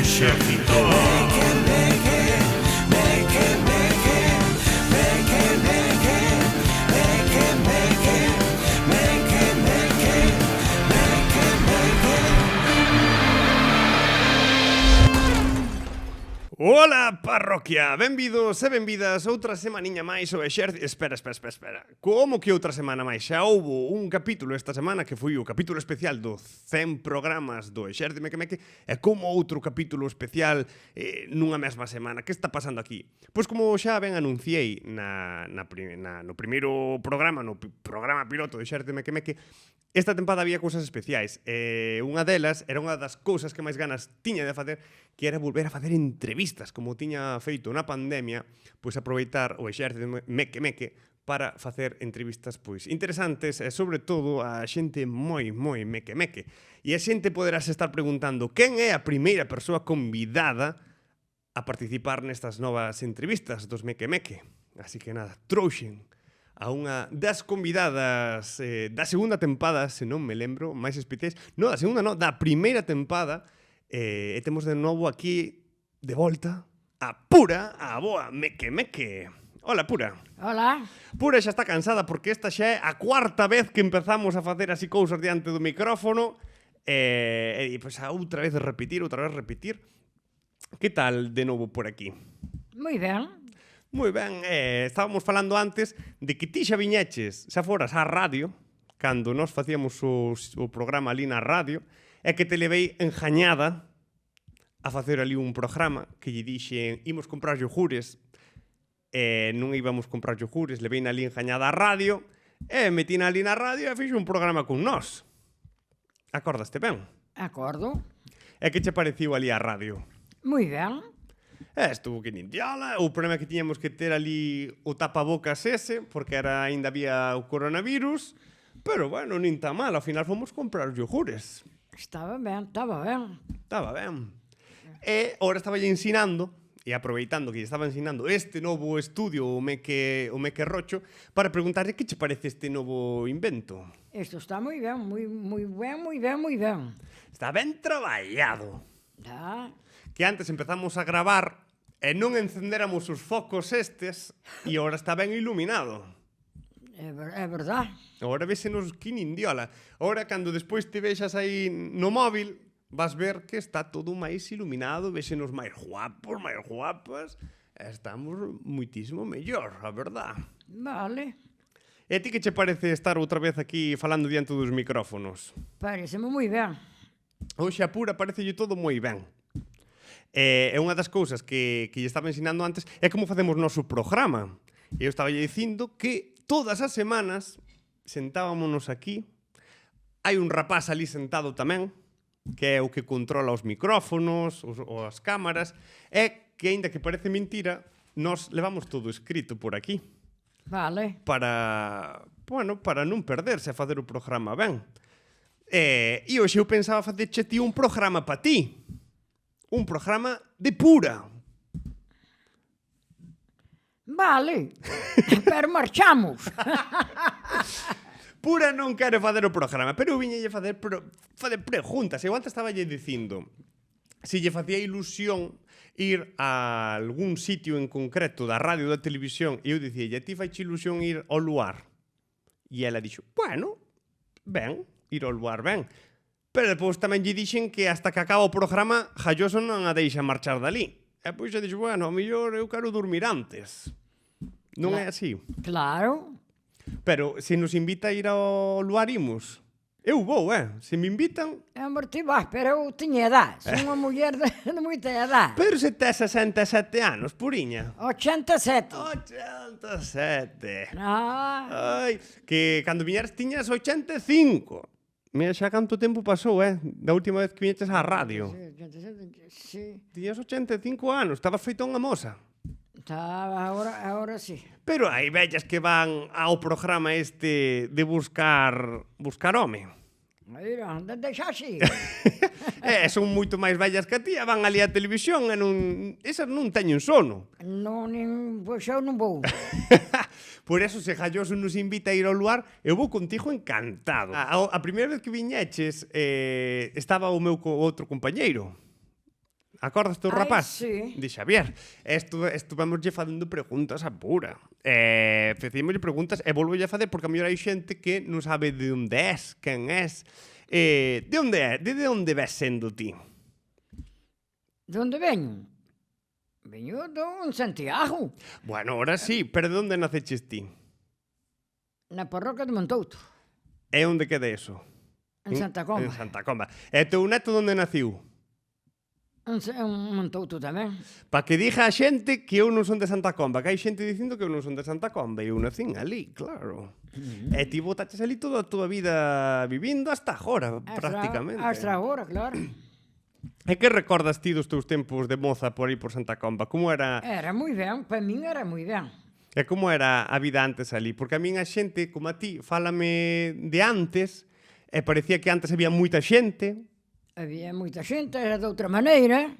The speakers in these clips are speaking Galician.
exército. Ola, parroquia! Benvidos e benvidas outra semaniña máis ao exército... Espera. Como que outra semana máis? Xa houbo un capítulo esta semana que foi o capítulo especial do 100 programas do exército Meque e como outro capítulo especial nunha mesma semana. Que está pasando aquí? Pois como xa ben anunciei no primeiro programa, no programa piloto do exército Meque, esta tempada había cousas especiais. Unha delas era unha das cousas que máis ganas tiña de facer, que era volver a facer entrevistas, como tiña feito na pandemia, pois aproveitar o exército Meque para facer entrevistas pois interesantes e sobre todo a xente moi Meque. E a xente poderás estar preguntando quen é a primeira persoa convidada a participar nestas novas entrevistas dos Meque. Así que nada, trouxen a unha das convidadas da segunda tempada, se non me lembro, máis especiais. No, da segunda non, da primeira tempada. E temos de novo aquí, de volta, a Pura, a boa Meque. Hola, Pura. Hola. Pura xa está cansada porque esta xa é a cuarta vez que empezamos a facer así cousas diante do micrófono. E pois a outra vez repetir. Que tal de novo por aquí? Moi ben. Moi ben, estábamos falando antes de que ti xa viñeches, xa foras á radio, cando nós facíamos o programa ali na radio, e que te levei enjañada a facer ali un programa que lle dixen imos comprar yogures, e non íbamos comprar yogures, levei ali enjañada á radio, e metín ali na radio e fixo un programa con nós. Acordaste ben? Acordo. E que che pareciu ali a radio? Moi ben. Estuvo que nin diala, o problema é que tiñamos que ter ali o tapabocas ese, porque aínda había o coronavirus, pero bueno, nin tan mal, ao final fomos comprar os yogures. Estaba ben. Estaba ben. E ora estaba ensinando, e aproveitando que lle estaba ensinando este novo estudio, o Meque Rocho, para preguntarle que che parece este novo invento. Isto está moi ben, moi ben. Está ben traballado. Da. Que antes empezamos a gravar e non encendéramos os focos estes e ora está ben iluminado. É verdad. Ora vésenos que nin diola. Ora, cando despois te vexas aí no móvil, vas ver que está todo máis iluminado, vésenos máis guapos, máis guapas, e estamos muitísimo mellor, a verdad. Vale. E a ti que che parece estar outra vez aquí falando diante dos micrófonos? Pareceme moi ben. Hoxe a Pura parecelle todo moi ben. É unha das cousas que lle estaba ensinando antes é como facemos noso programa. Eu estaba lle dicindo que todas as semanas sentábamonos aquí, hai un rapaz ali sentado tamén, que é o que controla os micrófonos, ou as cámaras, e que, aínda que parece mentira, nós levamos todo escrito por aquí. Vale. Para non perderse a facer o programa ben. E hoxe eu pensaba facerche ti un programa para ti. Un programa de Pura. Vale. Pero marchamos. Pura non quere facer o programa, pero eu viñalle facer preguntas. Eu antes estaba lle dicindo se lle facía ilusión ir a algún sitio en concreto da radio ou da televisión, e eu dicía, a ti faiche ilusión ir ao luar? E ela dixo, bueno, ben, ir ao luar ben. Pero depois tamén lle dixen que hasta que acaba o programa Jalloso non a deixa marchar dali. E pois xa dixo, bueno, ao mellor eu quero dormir antes. Non é así. Claro. Pero se nos invita a ir ao luar imos. Eu vou, se me invitan. Hombre, ti vas, pero eu tiña edad. Son unha muller de moita edad. Pero se tes 67 anos, Puriña. 87. 87. Ah. Ai, que cando viñeras tiñas 85. Mira xa canto tempo pasou, da última vez que viñeches á radio. Sí. Tiñas 85 anos, estabas feita unha moza. Estaba, agora sí. Pero hai vellas que van ao programa este de buscar home. Mira, deixa así. Son moito máis vellas que a ti, van ali á televisión e esas non teñen sono. Pois eu non vou. Por eso, se Jalloso nos invita a ir ao luar, eu vou contigo encantado. A primeira vez que viñeches estaba o meu outro compañeiro. Acordas teu Ai, rapaz? sí. Di Xavier. Estuvemoslle facendo preguntas a pura. Facímoslle preguntas e volvolle a facer porque a mellor hai xente que non sabe de onde és, quen és. De onde é? De onde ves sendo ti? De onde veño? Veño de Santiago, Bueno, ahora sí, pero de onde naceches ti? na parroquia de Montouto, E onde queda eso? en Santa Comba. En Santa Comba. E teu neto onde naciu? En Montouto tamén. Pa que diga a xente que eu non son de Santa Comba, que hai xente dicindo que eu non son de Santa Comba, e eu nacín ali, claro. E ti botaches ali toda a túa vida vivindo hasta agora, prácticamente. Hasta agora, claro. E que recordas ti dos teus tempos de moza por aí por Santa Comba? Como era... Era moi ben, para min era moi ben. E como era a vida antes ali? Porque a min a xente, como a ti, fálame de antes, e parecía que antes había moita xente. Había moita xente, era de outra maneira.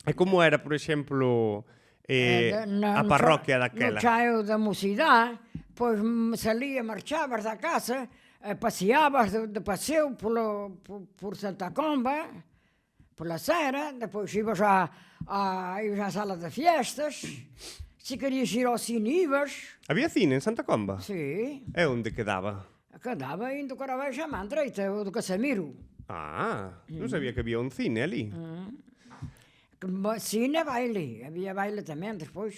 E como era, por exemplo, a No parroquia No daquela? chaio da mocidade, pois salía, marchabas da casa, paseabas de paseo por Santa Comba, pola Serra, depois ibas ibas á sala de fiestas, se querías ir ao cine ibas, Había cine en Santa Comba? sí, E onde quedaba? quedaba indo Caravaggio a man dereita, o do Casamiro. Ah, non sabía que había un cine ali. Cine e baile, había baile tamén despois.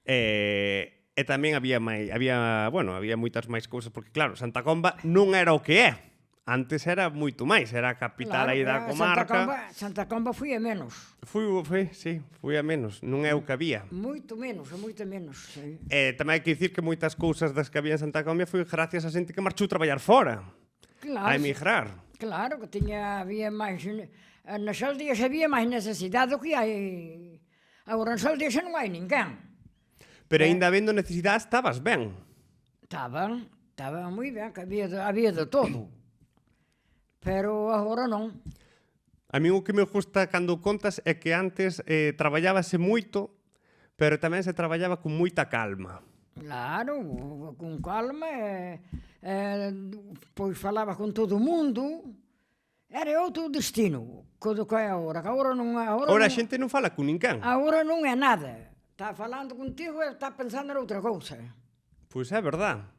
E tamén había moitas máis cousas, porque claro, Santa Comba non era o que é. Antes era moito máis, era a capital aí da comarca. Santa Comba foi a menos. Fui a menos, non é o que había. Moito menos, sí. E tamén hai que dicir que moitas cousas das que había en Santa Comba foi gracias a xente que marchou traballar fora, Claro, a emigrar. claro que había máis, nas aldeas había máis necesidade do que hai. Agora nas aldeas xa non hai ninguén. Pero aínda habendo necesidade estabas ben. Estaban moi ben, que había de todo. Pero agora non. A mí o que me gusta cando contas é que antes traballábase moito, pero tamén se traballaba con moita calma. Claro, con calma, pois falaba con todo o mundo. Era outro destino, co do que é agora. Que agora non é. Ora a xente non fala con ninguén. Agora non é nada. Está falando contigo e está pensando noutra cousa. Pois é verdad.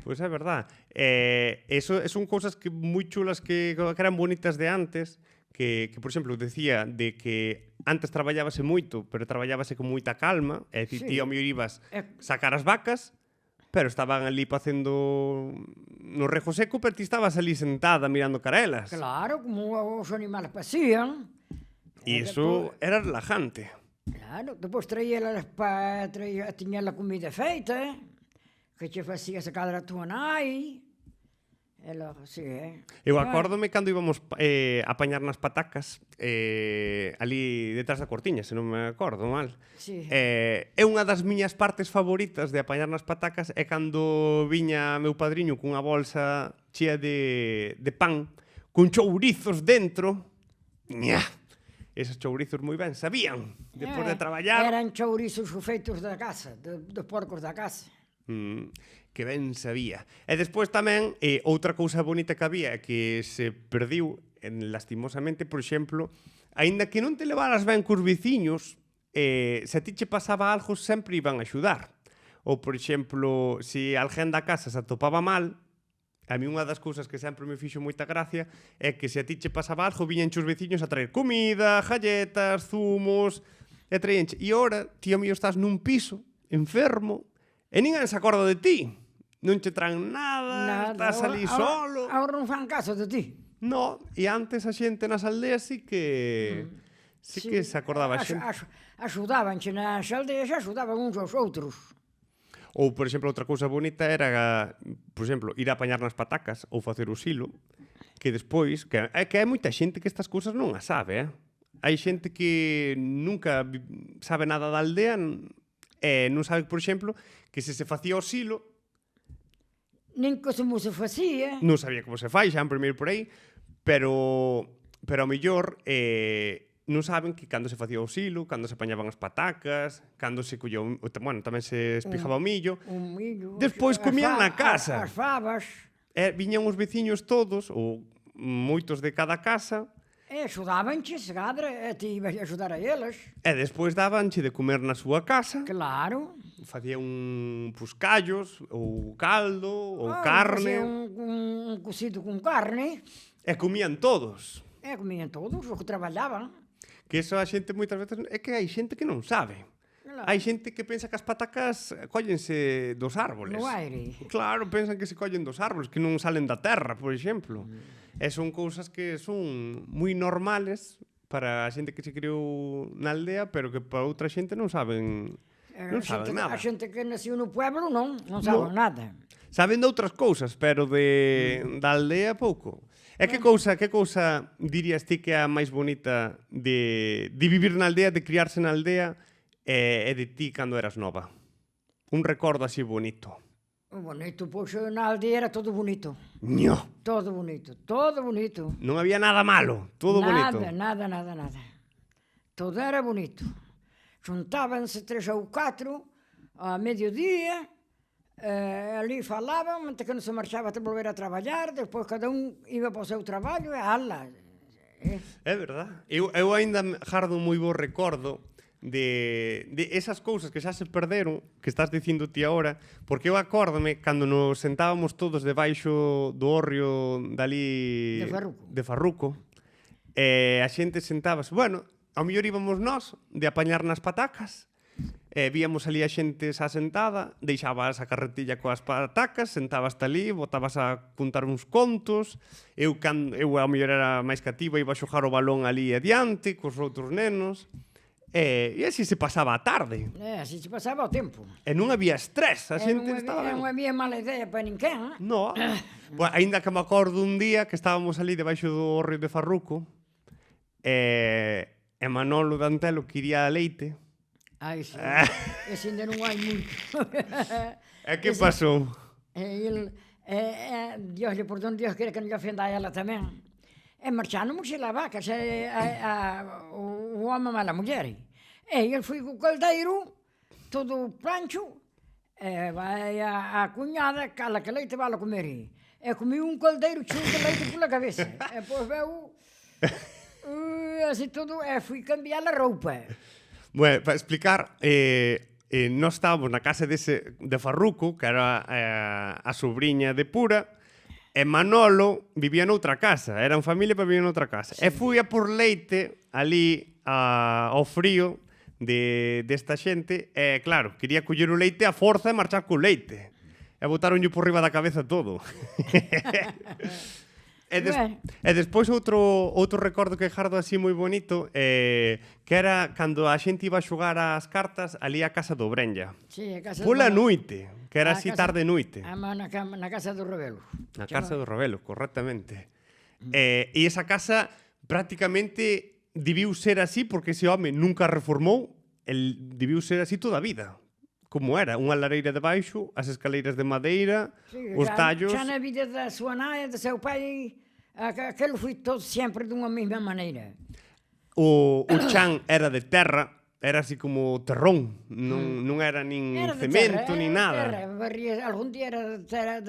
Pois é verdad. Eso son cousas que moi chulas que eran bonitas de antes, que por exemplo, decía de que antes traballábase moito, pero traballábase con moita calma, é dicir, ti ao mellor ibas sacar as vacas, pero estaban ali facendo no rejo seco, pero ti estabas ali sentada mirando carelas. Claro, como os animales pasían. E iso era relajante. Claro, depois tiña a comida feita, que che facía sacar a tua nai. E logo, sí, Eu acórdome cando íbamos a apañar nas patacas, ali detrás da cortiña, se non me acordo mal. Sí. É unha das miñas partes favoritas de apañar nas patacas é cando viña meu padriño cunha bolsa chea de pan, con chourizos dentro. Ña! Esos chourizos moi ben sabían, despois de traballar. Eran chourizos feitos da casa, dos porcos da casa. Que ben sabía. E despois tamén, outra cousa bonita que había que se perdiu lastimosamente, por exemplo, aínda que non te levaras ben cos veciños, se a ti che pasaba algo sempre iban a axudar. Ou, por exemplo, se alguén da casa se atopaba mal, a mí unha das cousas que sempre me fixo moita gracia é que se a ti che pasaba algo, viñenche os veciños a traer comida, galletas, zumos, e traíanche. E ora, ti a mí estás nun piso, enfermo, e ninguén se acorda de ti. Non che traen nada, estás ali solo. Agora non fan caso de ti. No, e antes a xente nas aldeas sí que se acordaba a xente. Axudábanche nas aldeas, axudaban uns aos outros. Ou, por exemplo, outra cousa bonita era, por exemplo, ir a apañar nas patacas ou facer o silo, que despois, que hai moita xente que estas cousas non as sabe, Hai xente que nunca sabe nada da aldea e non sabe, por exemplo, que se facía o silo, nin como se facía. Non sabía como se fai, xa en primeiro por aí, pero ao mellor non saben que cando se facía o silo, cando se apañaban as patacas, cando se collía, bueno, tamén se espijaba o millo. Un millo. Despois comían na casa. As fabas. Viñan os veciños todos, ou moitos de cada casa, E axudabanche, se cadra, e ti ibas a axudar a eles. E despois dabanche de comer na súa casa, Claro. facía uns callos, ou caldo, ou Facía carne, un cocido con carne, e comían todos. e comían todos os que traballaban. Que iso a xente moitas veces é que hai xente que non sabe. Claro. Hai xente que pensa que as patacas cóllense dos árboles. No aire. Claro, pensan que se collen dos árboles, que non salen da terra, por exemplo. E son cousas que son moi normales para a xente que se criou na aldea, pero que para outra xente non saben nada. A xente que nació no pueblo non saben nada. Saben de outras cousas, pero da aldea pouco. E que cousa dirías ti que é a máis bonita de vivir na aldea, de criarse na aldea e de ti cando eras nova? Un recordo así bonito. Bonito, pois na aldea era todo bonito. Ño, Todo bonito, todo bonito. non había nada malo, todo bonito. Nada. Todo era bonito. Xuntábanse 3 ou 4 a mediodía, ali falaban, mentre que non se marchaba a volver a traballar, despois cada un iba para o seu traballo e ala. É verdad. Eu aínda jardo moi bo recordo de esas cousas que xa se perderon, que estás dicindo ti agora, porque eu acórdame cando nos sentábamos todos debaixo do hórreo dali De Farruco, e a xente sentábase, bueno, ao mellor íbamos nós de apañar nas patacas, víamos ali a xente xa sentada, deixabas a carretilla coas patacas, sentabas ali, botabas a contar uns contos, eu ao mellor era máis cativa, iba a xogar o balón ali adiante, cos outros nenos, e así se pasaba a tarde. Así se pasaba o tempo. E non había estrés, a xente estaba ben. Non había mala idea para ninguén. No. Pues, aínda que me acordo un día que estábamos ali debaixo do hórreo de Farruco, e Manolo Dantelo quería leite. Ai, sí. Ese ainda non hai moito. E que pasou? Dios lle perdón, Dios quere que non lle ofenda a ela tamén. E marchándonos a vaca, o home mala muller. E ele foi co caldeiro, todo plancho, e vai a cuñada, cala que leite vale a comer. E comiu un caldeiro cheo de leite pola cabeza. E pois veu, así todo, e fui cambiar a roupa. Bueno, para explicar, nós estábamos na casa de Farruco, que era a sobrinha de Pura, e Manolo vivía noutra casa, eran familia pero vivía noutra casa. Sí. E fui a por leite ali ao frío desta xente, e claro, quería coller o leite a forza e marchar co leite. E botaronlle por riba da cabeza todo. E despois outro recordo que jardo así moi bonito, que era cando a xente iba a xogar as cartas ali a casa do Brenlla. Sí, a casa pola noite, que era así tarde-noite. Na casa do Rebelo. Na casa do Rebelo, correctamente. E esa casa prácticamente debiu ser así porque ese home nunca reformou, el debiu ser así toda a vida. Como era, unha lareira de baixo, as escaleiras de madeira, os tallos... Xa na vida da súa nai, do seu pai, aquilo foi todo sempre dunha mesma maneira. O chan era de terra, era así como terrón, non era nin cemento, nin nada. Algún día era de terra,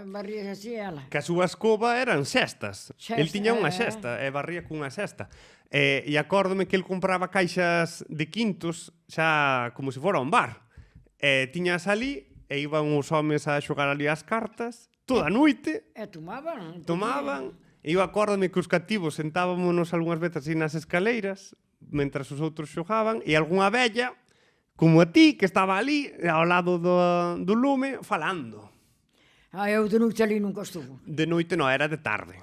barrías así ela. Que a súa escoba eran xestas. El tiña unha xesta e barría cunha xesta. E acórdome que el compraba caixas de quintos xa como se fora un bar. E tiñas ali, e iban os homes a xogar ali as cartas, toda a noite. E tomaban. E eu acórdome que os cativos sentábamos algunhas veces así nas escaleiras, mentras os outros xogaban, e algunha vella, como a ti, que estaba ali, ao lado do lume, falando. Eu de noite ali nunca estuvo. De noite non, era de tarde.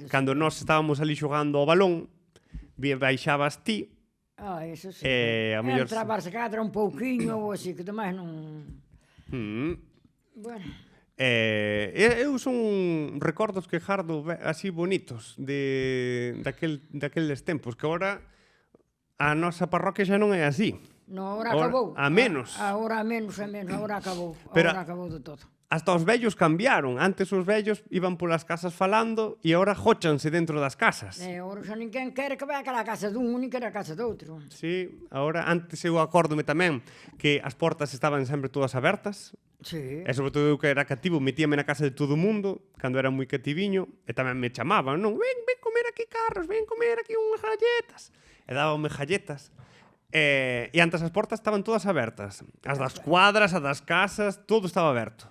Cando nós estábamos ali xogando ao balón, baixabas ti, eso sí. Entrabas a cadra un pouquiño ou así, que demais non... Bueno. Eu son recordos que jardo así bonitos daqueles tempos, que agora a nosa parroquia xa non é así. Non, agora acabou. A menos. Agora a menos, agora acabou. Pero agora acabou de todo. Hasta os vellos cambiaron. Antes os vellos iban polas casas falando e agora jóchanse dentro das casas. Agora xa ninguén quere que vai a casa dun, nin quere a casa doutro. Sí, agora antes eu acórdome tamén que as portas estaban sempre todas abertas. Sí. E sobre todo eu que era cativo, metíame na casa de todo o mundo, cando era moi cativiño, e tamén me chamaban, non? Ven comer aquí, Carlos, ven comer aquí unhas galletas. E dábame galletas. E antes as portas estaban todas abertas. As das cuadras, as das casas, todo estaba aberto.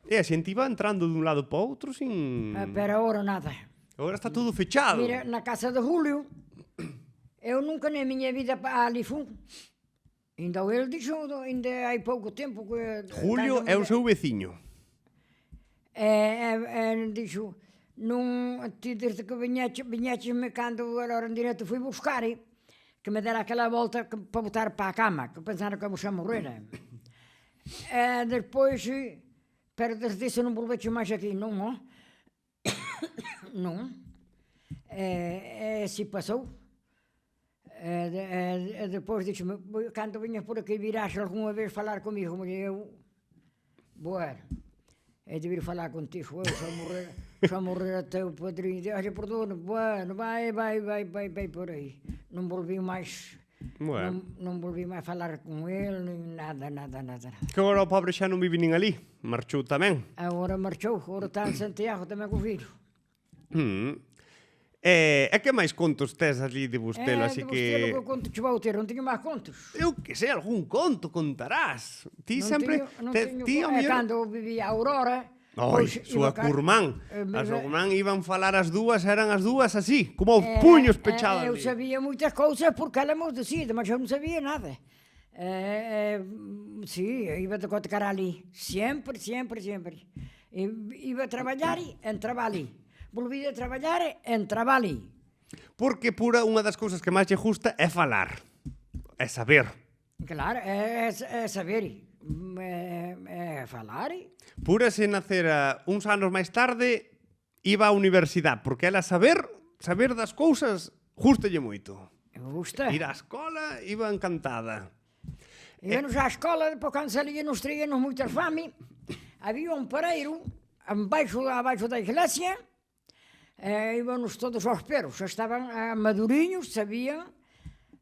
E a xente iba entrando dun lado para outro sin... Pero agora nada. Agora está todo fechado. Mira, na casa de Julio, eu nunca na miña vida ali fui. Ainda ele dixo, ainda hai pouco tempo que... Julio é o seu veciño. Dixo, non, ti desde que viñéchesme cando era en directo fui buscar, que me dera aquela volta para botar para a cama, que pensaram que eu vos a morrer. Depois, pero desde isso non volveche máis aquí, non, ó? Non. Se pasou. Depois dixo-me, cando vinhas por aqui virás alguma vez falar comigo, mas eu, bueno, é de vir falar contigo, eu só morrer até o padrinho, olha, perdona, bueno, vai por aí. Não volvi mais, Bueno. não volvi mais falar com ele, nem nada. Que agora o pobre xa non vive nin ali. Marchou tamén. Agora marchou, agora está en Santiago tamén co filho. E que máis contos tes ali de Bustelo, así de que... Bustelo que conto che vou ter, non teño máis contos. Eu que sei, algún conto contarás. Ti sempre... Ti ao mellor... Cando vivía a Aurora... Ai, súa curmán. As curmán iban falar as dúas, eran as dúas así, como os puños pechados eu ali. sabía moitas cousas porque ela me decía, mas eu non sabía nada. Sí, iba a tocar ali, sempre. Iba a traballar e entraba ali. Volví a traballar e entraba ali. Porque pura unha das cousas que máis lle gusta é falar, é saber. Claro, é saber, é falar. Pura se nacera uns anos máis tarde, iba á universidade, porque ela saber das cousas, gustalle moito. Me gusta. Ir á escola, iba encantada. Íbamos á escola, depois cando salía nos tríanos moita fame, había un pareiro, abaixo da iglesia, íbamos todos aos peros, estaban madurinhos, sabían,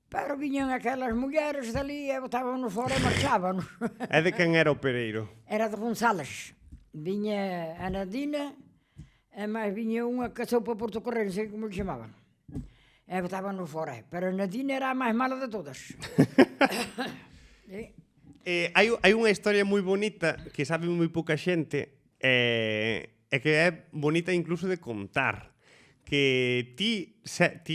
pero viñan aquelas mulleres dali e botábanos fora e marchábanos. É de quen era o pereiro? Era de González. Viña a Nadina, e máis viña unha que casou para Porto Correio, non sei como lhe chamaban. E botábanos fora, pero a Nadina era a máis mala de todas. Hai unha historia moi bonita que sabe moi pouca xente e que é bonita incluso de contar, que ti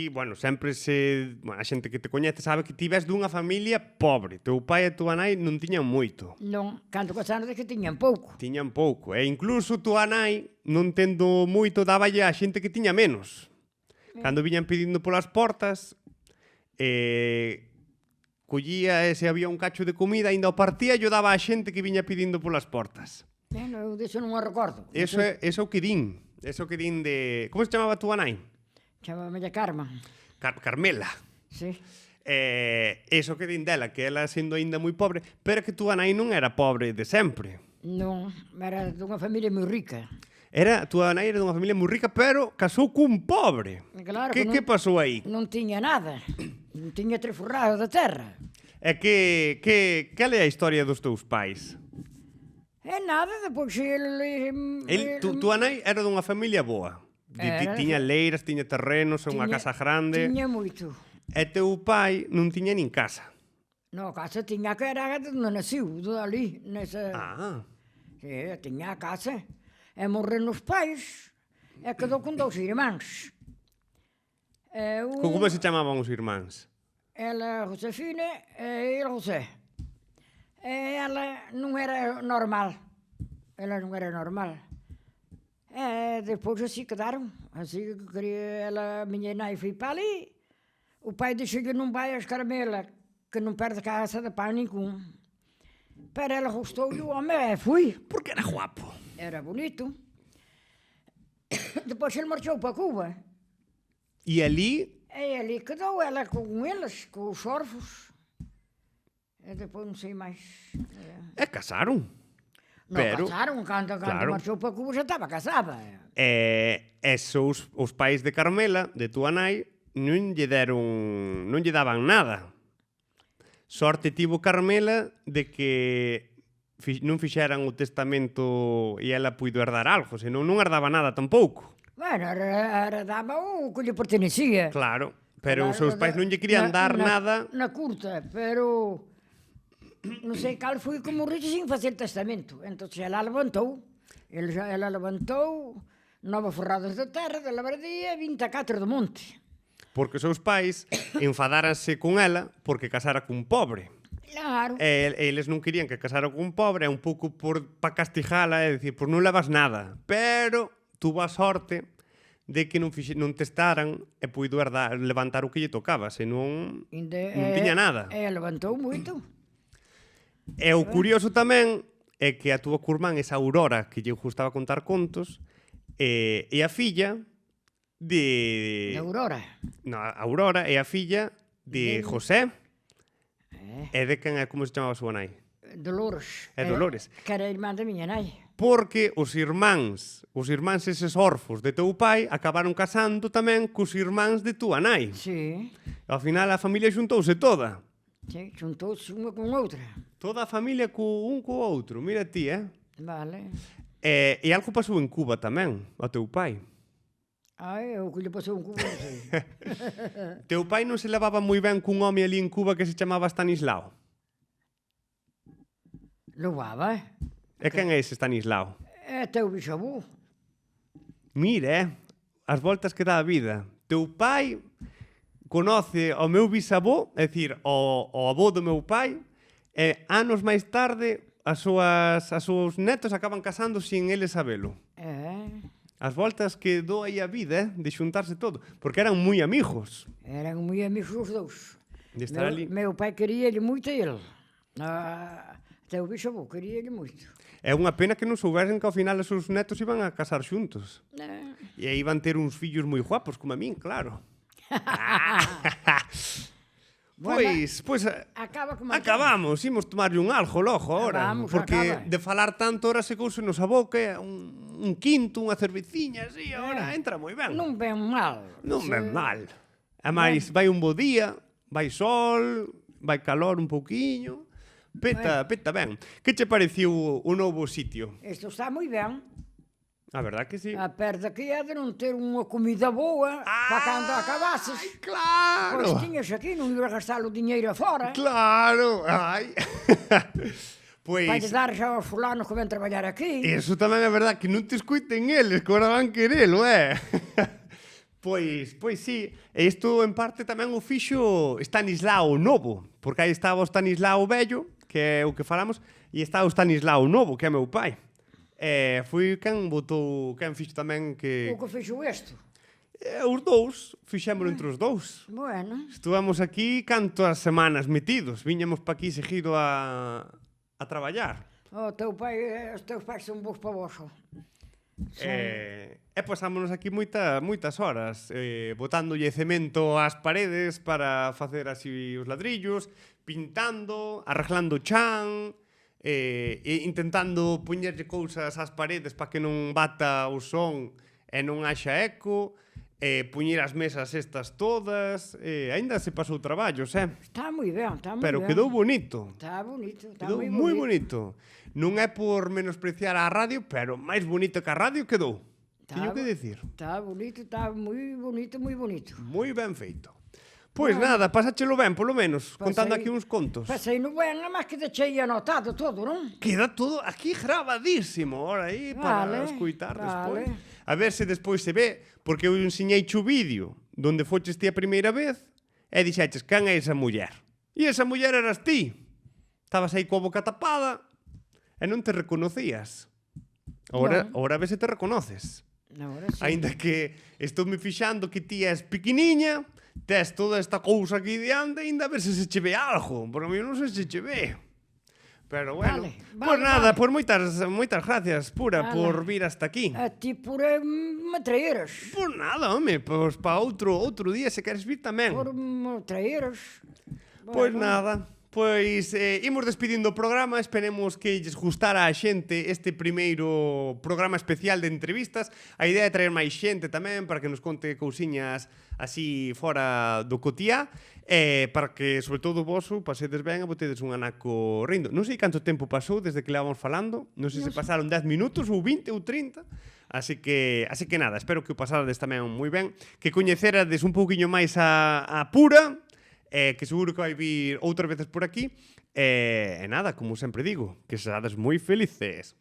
bueno, sempre a xente que te coñece sabe que ti ves dunha familia pobre, teu pai e tua nai non tiñan moito. Non, cando casaron de que tiñan pouco. Tiñan pouco, e incluso tua nai non tendo moito dáballe a xente que tiña menos. Cando viñan pedindo polas portas, collía e se había un cacho de comida, ainda o partía e daba a xente que viña pedindo polas portas. Eu disso non me recordo. Eso é o que din. Eso que din de... Como se chamaba túa nai? Chamaba Carmen. Carmela. Sí. Eso que din dela, que ela sendo aínda moi pobre, pero que túa nai non era pobre de sempre. Non, era dunha familia moi rica. Túa nai era dunha familia moi rica, pero casou cun pobre. Claro que pasou aí? Non tiña nada. Non tiña 3 forrados de terra. E cal é a historia dos teus pais? É nada, depois Túa nai era dunha familia boa. Tiña leiras, tiña terrenos, unha casa grande. Tiña moito. E teu pai non tiña nin casa. Non, a casa tiña que era onde naciu, ali, nesa... Sí, tiña a casa. E morreron os pais, e quedou con 2 irmáns. Como se chamaban os irmáns? Ela, Josefina, e ele, José. Ela non era normal. Ela non era normal. Depois assim quedaram. Assim que queria ela, a minha nai foi para ali. O pai disse que não vai às Carmela, que não perde casa de pão nenhum. Para ela gostou e o homem fui. Porque era guapo. Era bonito. Depois ele marchou para Cuba. E ali? E ali quedou ela com eles, com os órfãos. E depois não sei mais. Casaron. Não, casaron, cando marchou para Cuba já estava casada. Os pais de Carmela, de tua nai, non lle daban nada. Sorte tivo Carmela de que non fixeran o testamento e ela puido herdar algo, senón non herdaba nada tampouco. Bueno, daba o que lle pertenecía. Claro, pero os Claro, seus pais non lle querían dar nada. Na curta, pero non sei cal foi como morreu sin facer testamento. Entón, ela levantou, ela levantou 9 ferrados de terra, de labradía, 24 de monte. Porque os seus pais enfadáranse con ela porque casara cun pobre. Claro. E eles non querían que casara cun pobre, é un pouco para castigala, é dicir, por non levas nada. Pero tuvo a sorte de que non testaran e puido levantar o que lle tocaba, senón non tiña nada. E levantou moito. E o curioso tamén é que a túa curmán, esa Aurora, que lle gustaba contar contos, e a filla de... Aurora. No, a Aurora é a filla de José e de quen é, como se chamaba a súa nai? Dolores. É Dolores. Que era irmán da miña nai. Porque os irmáns eses orfos de teu pai acabaron casando tamén cos irmáns de túa nai. Sí. Ao final a familia xuntouse toda. Sí, xuntouse unha con outra. Toda a familia un co outro. Mira ti, Vale. E algo pasou en Cuba tamén, ao teu pai. Ai, o que lle pasou en Cuba, non sei. Teu pai non se levaba moi ben cun home ali en Cuba que se chamaba Stanislao. Louvaba, E quen é ese Stanislao? É teu bisavú. Mira, as voltas que dá a vida. Teu pai conoce ao meu bisavó, é dicir, ao avó do meu pai, e anos máis tarde as seus netos acaban casando sin ele sabelo. As voltas que dou aí a vida, de xuntarse todo, porque eran moi amigos. Eran moi amigos os dous. De estar ali. Meu pai queríalle moito a ele. Teu bisavó queríalle moito. É unha pena que non soubesen que ao final os seus netos iban a casar xuntos. E aí iban ter uns fillos moi guapos, como a min, claro. Pois acabamos, imos tomarlle un algo logo ahora, porque de falar tanto ahora se couse nos a boca, un quinto, unha cerveciña, así, ahora entra moi ben. Non ven mal. Non ven mal. A máis, vai un bo día, vai sol, vai calor un pouquiño, peta ben. Que che pareciu o novo sitio? Isto está moi ben. A verdad que sí. A perda que é de non ter unha comida boa para cando acabases. Ai, claro! Pois tiñas aquí, non ibas gastar o diñeiro afora. Claro! Ai! Pois... Vai dar xa aos fulanos que ven traballar aquí. Eso tamén é verdad, que non te escuiten eles, que ahora van querelo, Pois sí, e isto en parte tamén o fixo Stanislao Novo, porque aí estaba o Stanislao vello, que é o que falamos, e está o Stanislao Novo, que é meu pai. Foi quen fixo tamén que... O que fixo isto? Os dous, fixémolo entre os dous. Bueno. Estuvamos aquí cantas semanas metidos, viñamos pa aquí seguido a traballar. Os teus pais son bons para vos. E pasámonos aquí moitas horas botándolle cemento ás paredes para facer así os ladrillos, pintando, arreglando chan, intentando poñerlle cousas ás paredes para que non bata o son e non haxa eco, poñer as mesas estas todas, aínda se pasou traballos, Está moi ben, está moi ben. Pero quedou bonito. Está bonito, está Quedou moi moi bonito. Non é por menospreciar a radio, pero máis bonito que a radio quedou. Teño que dicir. Está bonito, está moi bonito, moi bonito. Moi ben feito. Pois nada, pasáchelo ben, polo menos, contando aquí uns contos. Pasei no ben, nada máis que deixei anotado todo, non? Queda todo aquí grabadísimo, ahora aí, para escuitar despois. A ver se despois se ve, porque eu enseñei o vídeo donde foches ti a primeira vez e dixeches, can é esa muller? E esa muller eras ti. Estabas aí coa boca tapada e non te reconocías. Ahora ves se te reconoces. Ahora sí. Ainda que estou me fixando que ti és pequeniña, tes toda esta cousa aquí diante, ainda a ver se che ve algo, porque a mí non sei se che ve. Pero bueno, pois nada, pois moitas gracias, Pura, por vir hasta aquí. A ti por me traeras. Pois nada, home, pois para outro día se queres vir tamén. Por me traeras. Pois nada. Pois imos despedindo o programa, esperemos que lles gustara a xente este primeiro programa especial de entrevistas. A idea é traer máis xente tamén para que nos conte cousiñas así fora do cotiá, para que, sobre todo vos, pasedes ben e botedes un anaco rindo. Non sei canto tempo pasou desde que levamos falando, non sei se pasaron 10 minutos ou 20 ou 30, Así que nada, espero que o pasarades tamén moi ben, que coñecerades un pouquiño máis a Pura, que seguro que vai vir outras veces por aquí. E nada, como sempre digo, que serades moi felices.